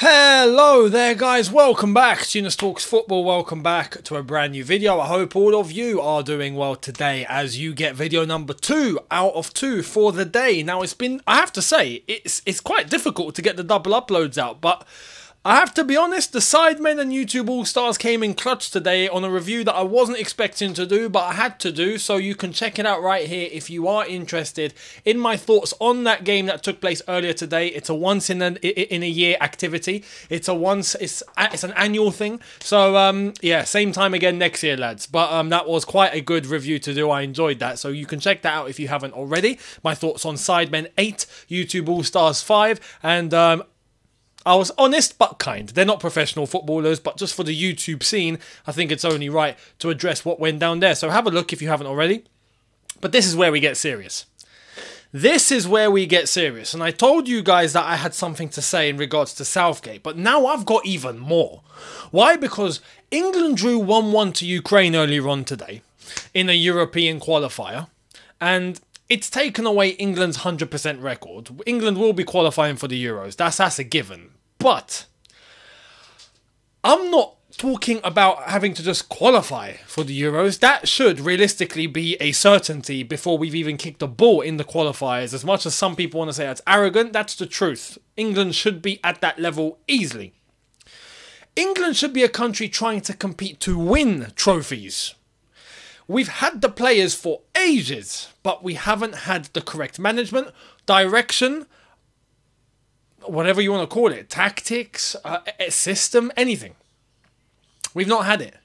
Hello there guys, welcome back to Younes Talks Football, welcome back to a brand new video. I hope all of you are doing well today as you get video number 2 out of 2 for the day. Now I have to say, it's quite difficult to get the double uploads out, but I have to be honest, the Sidemen and YouTube All-Stars came in clutch today on a review that I wasn't expecting to do, but I had to do, so you can check it out right here if you are interested in my thoughts on that game that took place earlier today. It's a once in a year activity. It's an annual thing. So yeah, same time again next year, lads. But that was quite a good review to do. I enjoyed that, so you can check that out if you haven't already. My thoughts on Sidemen 8, YouTube All-Stars 5, and I was honest but kind. They're not professional footballers, but just for the YouTube scene, I think it's only right to address what went down there. So have a look if you haven't already. But this is where we get serious. This is where we get serious. And I told you guys that I had something to say in regards to Southgate, but now I've got even more. Why? Because England drew 1-1 to Ukraine earlier on today in a European qualifier, and it's taken away England's 100% record. England will be qualifying for the Euros. That's a given. But I'm not talking about having to just qualify for the Euros. That should realistically be a certainty before we've even kicked a ball in the qualifiers. As much as some people want to say that's arrogant, that's the truth. England should be at that level easily. England should be a country trying to compete to win trophies. We've had the players for ages, but we haven't had the correct management, direction, whatever you want to call it, tactics, a system, anything. We've not had it.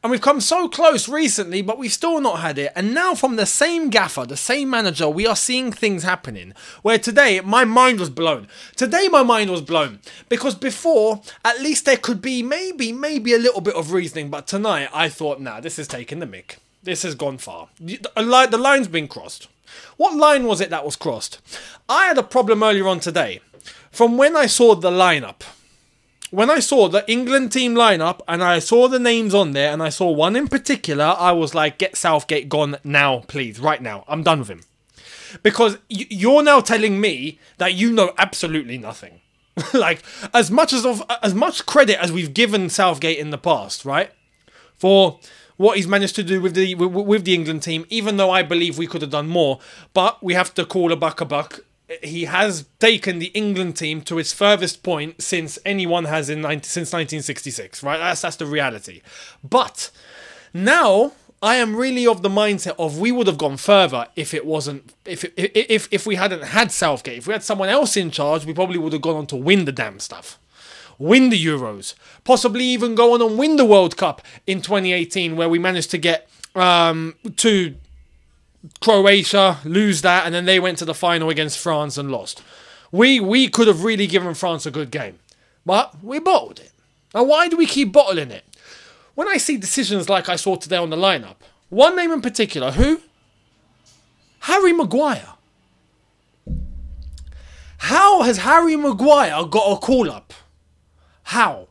And we've come so close recently, but we've still not had it. And now from the same gaffer, the same manager, we are seeing things happening. Where today, my mind was blown. Today, my mind was blown. Because before, at least there could be maybe a little bit of reasoning. But tonight, I thought, nah, this is taking the mick. This has gone far. The line's been crossed. What line was it that was crossed? I had a problem earlier on today. From when I saw the lineup. When I saw the England team lineup and I saw the names on there and I saw one in particular, I was like, get Southgate gone now, please. Right now. I'm done with him. Because you're now telling me that you know absolutely nothing. Like, as much credit as we've given Southgate in the past, right? For what he's managed to do with the England team, even though I believe we could have done more. But we have to call a buck a buck. He has taken the England team to its furthest point since anyone has since 1966, right? That's the reality. But now I am really of the mindset of we would have gone further if it wasn't if we hadn't had Southgate. If we had someone else in charge, we probably would have gone on to win the damn stuff. Win the Euros, possibly even go on and win the World Cup in 2018, where we managed to get to Croatia, lose that, and then they went to the final against France and lost. We could have really given France a good game, but we bottled it. Now, why do we keep bottling it? When I see decisions like I saw today on the lineup, one name in particular, who? Harry Maguire. How has Harry Maguire got a call-up? How?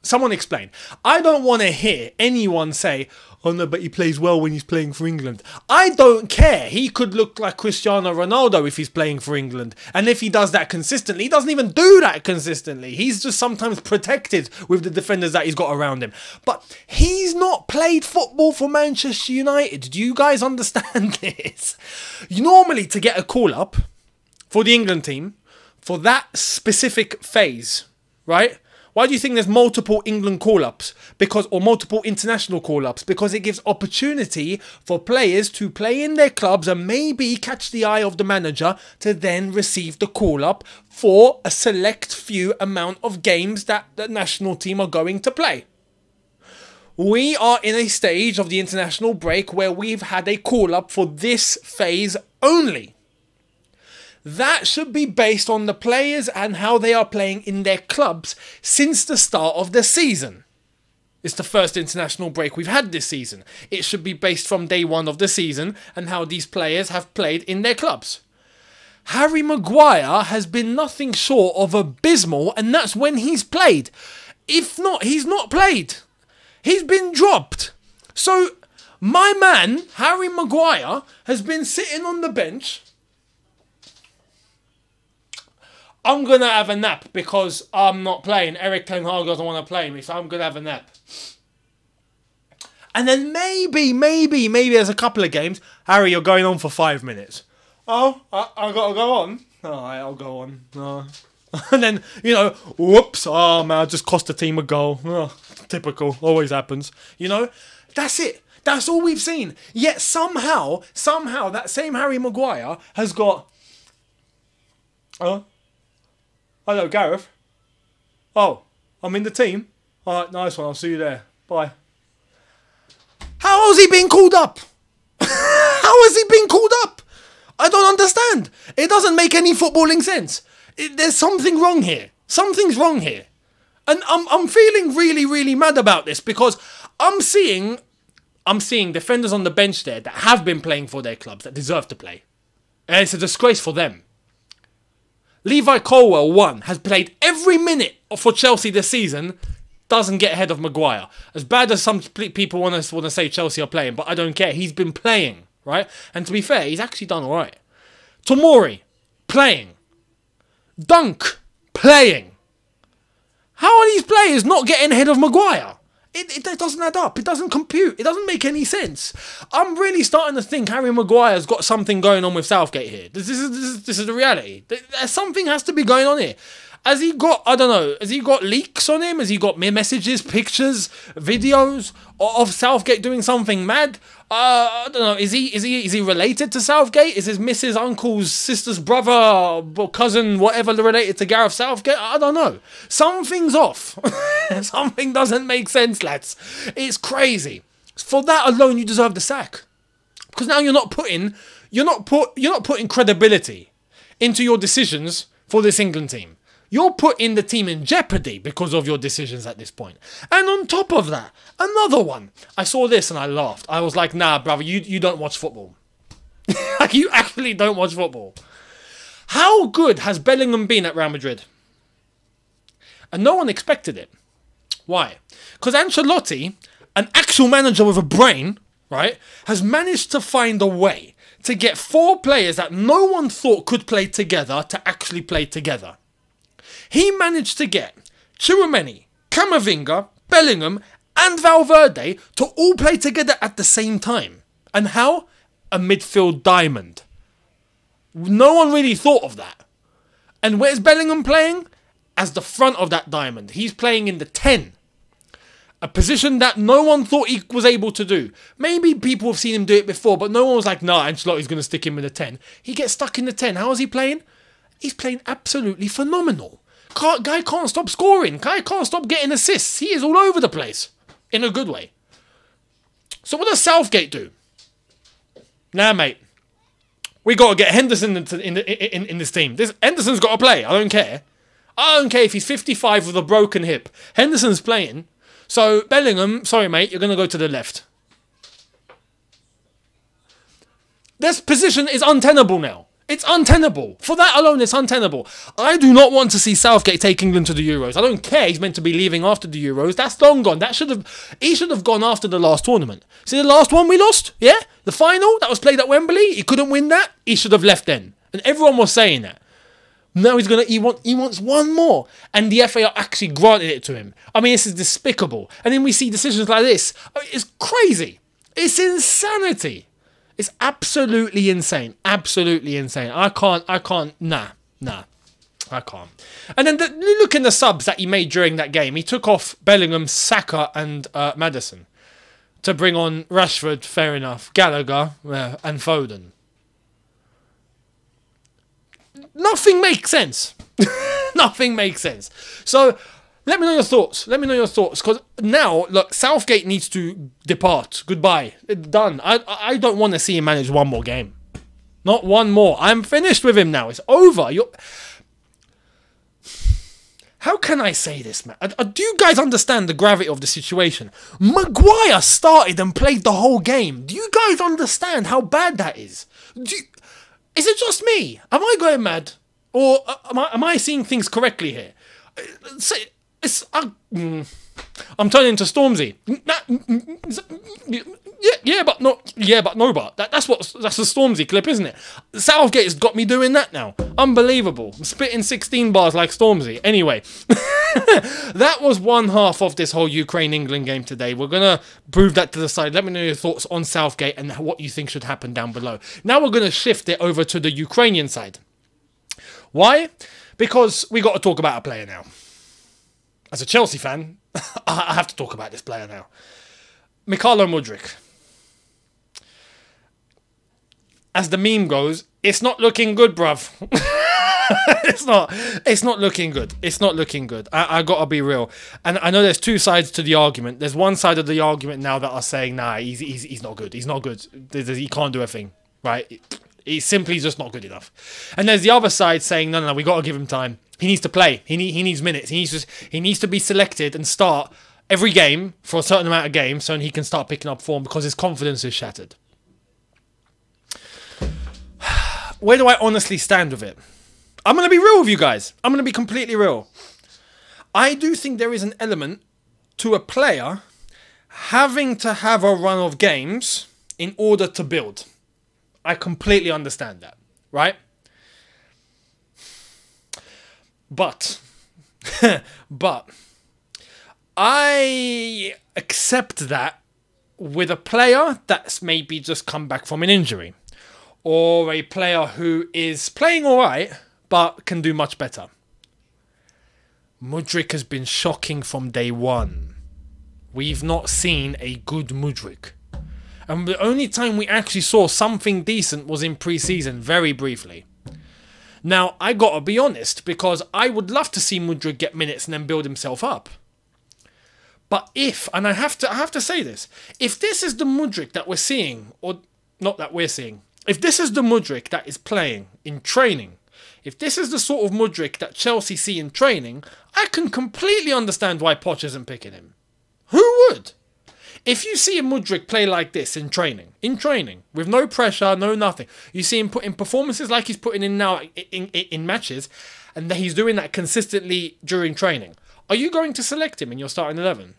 Someone explain. I don't want to hear anyone say, oh no, but he plays well when he's playing for England. I don't care. He could look like Cristiano Ronaldo if he's playing for England. And if he does that consistently, he doesn't even do that consistently. He's just sometimes protected with the defenders that he's got around him. But he's not played football for Manchester United. Do you guys understand this? Normally, to get a call-up for the England team, for that specific phase, right? Why do you think there's multiple England call-ups? Or multiple international call-ups? Because it gives opportunity for players to play in their clubs and maybe catch the eye of the manager to then receive the call-up for a select few amount of games that the national team are going to play. We are in a stage of the international break where we've had a call-up for this phase only. That should be based on the players and how they are playing in their clubs since the start of the season. It's the first international break we've had this season. It should be based from day one of the season and how these players have played in their clubs. Harry Maguire has been nothing short of abysmal, and that's when he's played. If not, he's not played. He's been dropped. So, my man, Harry Maguire, has been sitting on the bench. I'm going to have a nap because I'm not playing. Eric Ten Hag doesn't want to play me, so I'm going to have a nap. And then maybe there's a couple of games. Harry, you're going on for 5 minutes. Oh, I got to go on? Alright, I'll go on. And then, you know, whoops, oh man, I just cost the team a goal. Oh, typical, always happens. You know, that's it. That's all we've seen. Yet somehow, that same Harry Maguire has got... Oh, hello, Gareth. Oh, I'm in the team. Alright, nice one, I'll see you there. Bye. How has he been called up? How has he been called up? I don't understand. It doesn't make any footballing sense. There's something wrong here. Something's wrong here. And I'm feeling really mad about this because I'm seeing defenders on the bench there that have been playing for their clubs that deserve to play. And it's a disgrace for them. Levi Colwill, 1, has played every minute for Chelsea this season, doesn't get ahead of Maguire. As bad as some people want to say Chelsea are playing, but I don't care. He's been playing, right? And to be fair, he's actually done all right. Tomori, playing. Dunk, playing. How are these players not getting ahead of Maguire? It doesn't add up. It doesn't compute. It doesn't make any sense. I'm really starting to think Harry Maguire's got something going on with Southgate here. This is the reality. Something has to be going on here. Has he got, I don't know, has he got leaks on him? Has he got messages, pictures, videos of Southgate doing something mad? I don't know, is he related to Southgate? Is his missus, uncle's, sister's brother, cousin, whatever related to Gareth Southgate? I don't know. Something's off. Something doesn't make sense, lads. It's crazy. For that alone, you deserve the sack. Because now you're not putting credibility into your decisions for this England team. You're putting the team in jeopardy because of your decisions at this point. And on top of that, another one. I saw this and I laughed. I was like, nah, brother, you don't watch football. Like, you actually don't watch football. How good has Bellingham been at Real Madrid? And no one expected it. Why? Because Ancelotti, an actual manager with a brain, right, has managed to find a way to get 4 players that no one thought could play together to actually play together. He managed to get Tchouaméni, Camavinga, Bellingham and Valverde to all play together at the same time. And how? A midfield diamond. No one really thought of that. And where's Bellingham playing? As the front of that diamond. He's playing in the 10. A position that no one thought he was able to do. Maybe people have seen him do it before, but no one was like, nah, Ancelotti's going to stick him in the 10. He gets stuck in the 10. How is he playing? He's playing absolutely phenomenal. Guy can't stop scoring. Guy can't stop getting assists. He is all over the place. In a good way. So what does Southgate do? Nah, mate. We got to get Henderson in this team. Henderson's got to play. I don't care. I don't care if he's 55 with a broken hip. Henderson's playing. So Bellingham, sorry, mate, you're going to go to the left. This position is untenable now. It's untenable. For that alone, it's untenable. I do not want to see Southgate take England to the Euros. I don't care. He's meant to be leaving after the Euros. That's long gone. He should have gone after the last tournament. See the last one we lost? Yeah? The final that was played at Wembley? He couldn't win that? He should have left then. And everyone was saying that. Now he wants one more. And the FA actually granted it to him. I mean, this is despicable. And then we see decisions like this. I mean, it's crazy. It's insanity. It's absolutely insane. Absolutely insane. I can't, nah, I can't. And then look in the subs that he made during that game. He took off Bellingham, Saka and Maddison to bring on Rashford, fair enough, Gallagher and Foden. Nothing makes sense. Nothing makes sense. So let me know your thoughts. Let me know your thoughts. Because now, look, Southgate needs to depart. Goodbye. It's done. I don't want to see him manage one more game. Not one more. I'm finished with him now. It's over. How can I say this, man? Do you guys understand the gravity of the situation? Maguire started and played the whole game. Do you guys understand how bad that is? Is it just me? Am I going mad? Or am I seeing things correctly here? I'm turning to Stormzy. Yeah, but not. Yeah, but no, but that's a Stormzy clip, isn't it? Southgate has got me doing that now. Unbelievable. I'm spitting 16 bars like Stormzy. Anyway, that was one half of this whole Ukraine-England game today. We're gonna prove that to the side. Let me know your thoughts on Southgate and what you think should happen down below. Now we're gonna shift it over to the Ukrainian side. Why? Because we got to talk about a player now. As a Chelsea fan, I have to talk about this player now. MUDRYK. As the meme goes, it's not looking good, bruv. It's not looking good. It's not looking good. I gotta be real. And I know there's two sides to the argument. There's one side of the argument now that are saying, nah, he's not good. He's not good. He can't do a thing, right? He's simply just not good enough. And there's the other side saying, no, we got to give him time. He needs to play. He needs minutes. He needs to be selected and start every game for a certain amount of games so he can start picking up form because his confidence is shattered. Where do I honestly stand with it? I'm going to be real with you guys. I'm going to be completely real. I do think there is an element to a player having to have a run of games in order to build. I completely understand that, right? But I accept that with a player that's maybe just come back from an injury, or a player who is playing all right but can do much better. MUDRYK has been shocking from day one. We've not seen a good MUDRYK. And the only time we actually saw something decent was in pre-season, very briefly. Now, I gotta be honest, because I would love to see MUDRYK get minutes and then build himself up. But if, and I have to say this, if this is the MUDRYK that we're seeing, or not that we're seeing, if this is the MUDRYK that is playing in training, if this is the sort of MUDRYK that Chelsea see in training, I can completely understand why Poch isn't picking him. Who would? If you see a MUDRYK play like this in training, with no pressure, no nothing, you see him put in performances like he's putting in now in matches, and that he's doing that consistently during training, are you going to select him in your starting 11?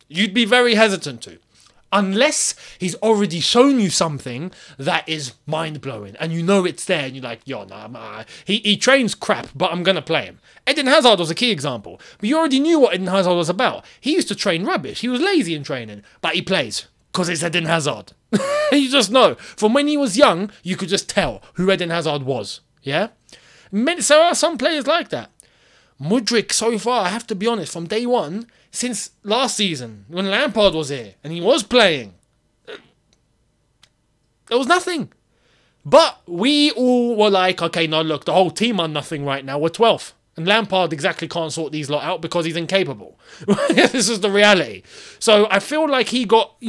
You'd be very hesitant to. Unless he's already shown you something that is mind-blowing, and you know it's there, and you're like, yo, nah, he trains crap, but I'm going to play him. Eden Hazard was a key example, but you already knew what Eden Hazard was about. He used to train rubbish. He was lazy in training, but he plays, because it's Eden Hazard. You just know. From when he was young, you could just tell who Eden Hazard was, yeah? There are some players like that. MUDRYK, so far, I have to be honest, from day one, since last season, when Lampard was here, and he was playing, there was nothing. But we all were like, okay, no, look, the whole team are nothing right now. We're 12th. And Lampard exactly can't sort these lot out because he's incapable. This is the reality. So I feel like he got,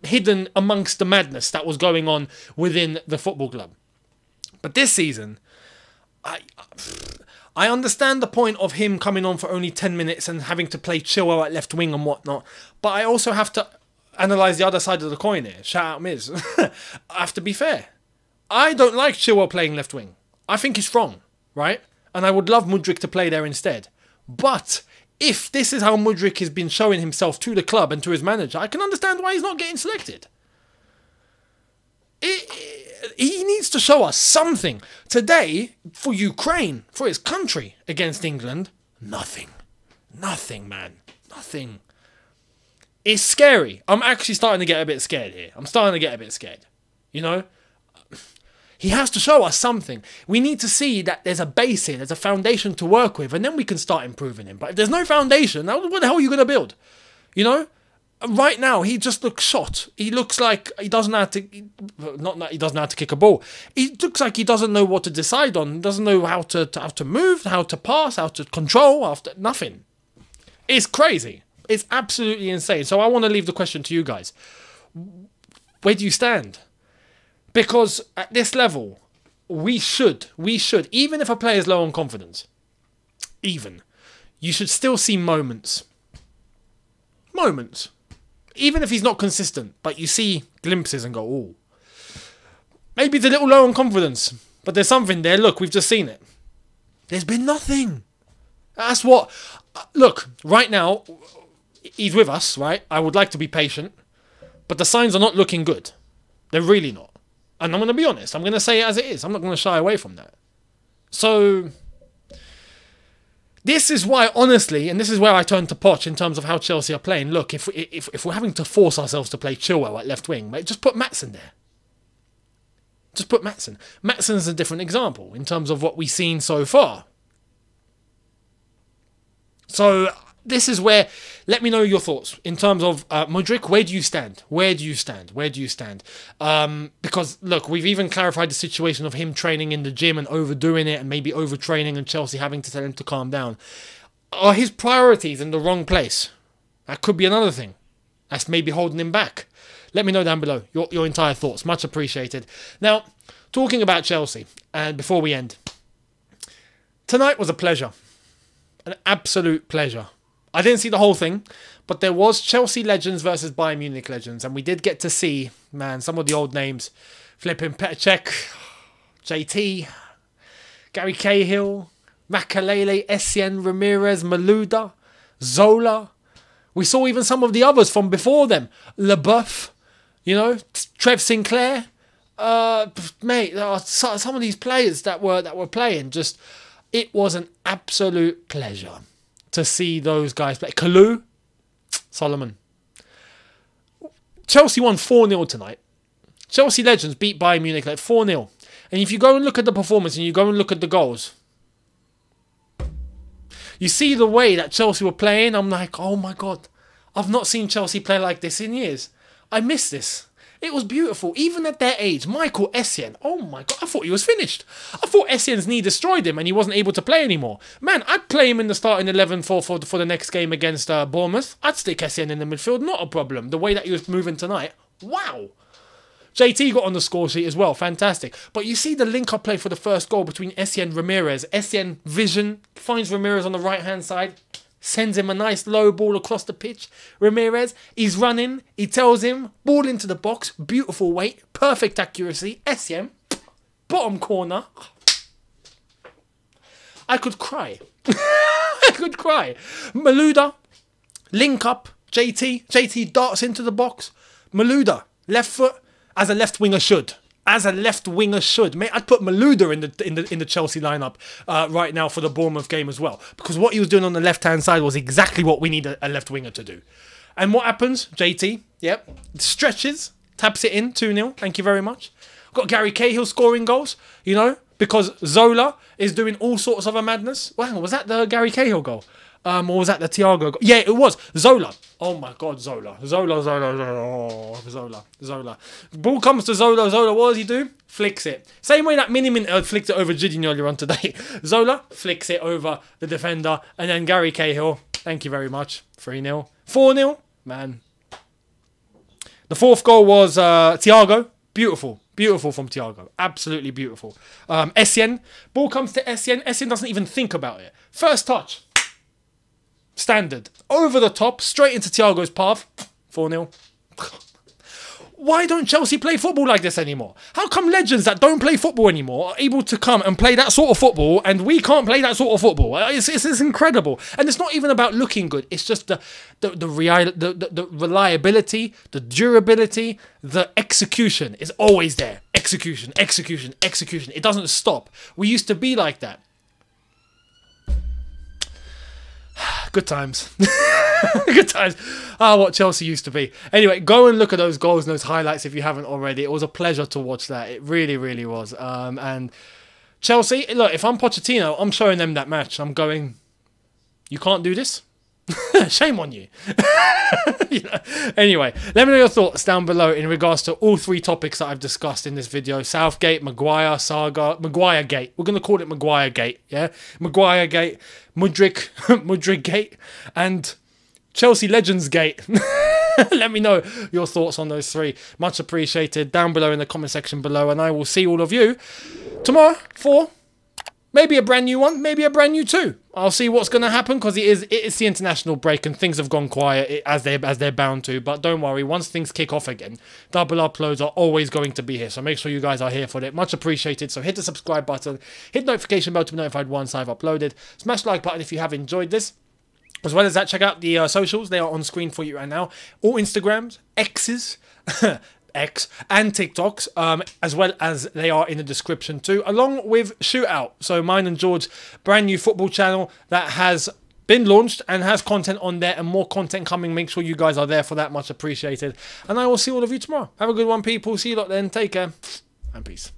hidden amongst the madness that was going on within the football club. But this season, I understand the point of him coming on for only 10 minutes and having to play Chilwell at left wing and whatnot. But I also have to analyse the other side of the coin here. Shout out Miz. I have to be fair. I don't like Chilwell playing left wing. I think he's wrong, right? And I would love MUDRYK to play there instead. But if this is how MUDRYK has been showing himself to the club and to his manager, I can understand why he's not getting selected. He needs to show us something. Today, for Ukraine, for his country against England, nothing. Nothing, man. Nothing. It's scary. I'm actually starting to get a bit scared here. I'm starting to get a bit scared. He has to show us something. We need to see that there's a base here, there's a foundation to work with, and then we can start improving him. But if there's no foundation, what the hell are you going to build? Right now, he just looks shot. He looks like he doesn't know how to... Not that he doesn't know how to kick a ball. He looks like he doesn't know what to decide on. He doesn't know how to move, how to pass, how to control, nothing. It's crazy. It's absolutely insane. So I want to leave the question to you guys. Where do you stand? Because at this level, we should, even if a player is low on confidence, you should still see moments. Even if he's not consistent, but you see glimpses and go, oh, maybe it's a little low on confidence, but there's something there. Look, we've just seen it. There's been nothing. That's what... Look, right now, he's with us, right? I would like to be patient, but the signs are not looking good. They're really not. And I'm going to be honest. I'm going to say it as it is. I'm not going to shy away from that. So... This is why, honestly, and this is where I turn to Poch in terms of how Chelsea are playing. Look, if we're having to force ourselves to play Chilwell at left wing, mate, just put Maatsen there. Just put Maatsen. Maatsen's a different example in terms of what we've seen so far. So this is where, let me know your thoughts in terms of MUDRYK. Where do you stand? Where do you stand? Where do you stand? Because look, we've even clarified the situation of him training in the gym and overdoing it and maybe overtraining and Chelsea having to tell him to calm down. Are his priorities in the wrong place? That could be another thing that's maybe holding him back. Let me know down below your entire thoughts. Much appreciated. Now, talking about Chelsea, and before we end, tonight was a pleasure. An absolute pleasure. I didn't see the whole thing, but there was Chelsea legends versus Bayern Munich legends, and we did get to see, man, some of the old names. Flipping Petr, JT, Gary Cahill, Makalele, Essien, Ramirez, Malouda, Zola. We saw even some of the others from before them. LeBeuf, you know, Trev Sinclair. Mate, there are some of these players that were playing. Just, it was an absolute pleasure to see those guys play. Kalou, Solomon. Chelsea won 4-0 tonight. Chelsea legends beat Bayern Munich like 4-0. And if you go and look at the performance and you go and look at the goals, you see the way that Chelsea were playing. I'm like, oh my God, I've not seen Chelsea play like this in years. I miss this. It was beautiful. Even at their age, Michael Essien, oh my God, I thought he was finished. I thought Essien's knee destroyed him and he wasn't able to play anymore. Man, I'd play him in the starting 11 for the next game against Bournemouth. I'd stick Essien in the midfield, not a problem. The way that he was moving tonight, wow. JT got on the score sheet as well, fantastic. But you see the link-up play for the first goal between Essien and Ramirez. Essien vision, finds Ramirez on the right-hand side, sends him a nice low ball across the pitch. Ramirez, he's running. He tells him, ball into the box. Beautiful weight. Perfect accuracy. Essien, bottom corner. I could cry. I could cry. Malouda, link up. JT darts into the box. Malouda, left foot, as a left winger should. As a left winger should. Mate, I'd put Malouda in the Chelsea lineup right now for the Bournemouth game as well. Because what he was doing on the left-hand side was exactly what we need a left winger to do. And what happens? JT, yep, stretches, taps it in, 2-0. Thank you very much. Got Gary Cahill scoring goals, you know, because Zola is doing all sorts of a madness. Wow, was that the Gary Cahill goal? Or was that the Thiago goal? Yeah, it was. Zola. Oh my God, Zola. Zola. Ball comes to Zola. Zola, what does he do? Flicks it. Same way that Minimin flicked it over Gidin earlier on today. Zola flicks it over the defender. And then Gary Cahill, thank you very much. 3-0. 4-0. Man. The fourth goal was Thiago. Beautiful. Beautiful from Thiago. Absolutely beautiful. Essien. Ball comes to Essien. Essien doesn't even think about it. First touch. Standard. Over the top, straight into Thiago's path. 4-0. Why don't Chelsea play football like this anymore? How come legends that don't play football anymore are able to come and play that sort of football and we can't play that sort of football? It's incredible. And it's not even about looking good. It's just the reliability, the durability, the execution is always there. Execution. It doesn't stop. We used to be like that. Good times. Good times. What Chelsea used to be. Anyway, go and look at those goals and those highlights if you haven't already. It was a pleasure to watch that. It really, really was. And Chelsea, look, if I'm Pochettino, I'm showing them that match. I'm going, you can't do this? Shame on you. You know? Anyway, let me know your thoughts down below in regards to all three topics that I've discussed in this video. Southgate, Maguire, Saga, Maguire-gate. We're going to call it Maguire-gate, yeah? Maguire-gate, MUDRYK, MUDRYK-gate, and Chelsea Legends-gate. Let me know your thoughts on those three. Much appreciated down below in the comment section below, and I will see all of you tomorrow for Maybe a brand new one, maybe a brand new two. I'll see what's going to happen, because it is the international break and things have gone quiet as they're bound to. But don't worry, once things kick off again, double uploads are always going to be here. So make sure you guys are here for it. Much appreciated. So hit the subscribe button, hit the notification bell to be notified once I've uploaded. Smash the like button if you have enjoyed this. As well as that, check out the socials. They are on screen for you right now. All Instagrams, X's, X and TikToks, as well as they are in the description too, along with Shootout. So mine and George's brand new football channel that has been launched and has content on there, and more content coming. Make sure you guys are there for that. Much appreciated. And I will see all of you tomorrow. Have a good one, people. See you lot then. Take care and peace.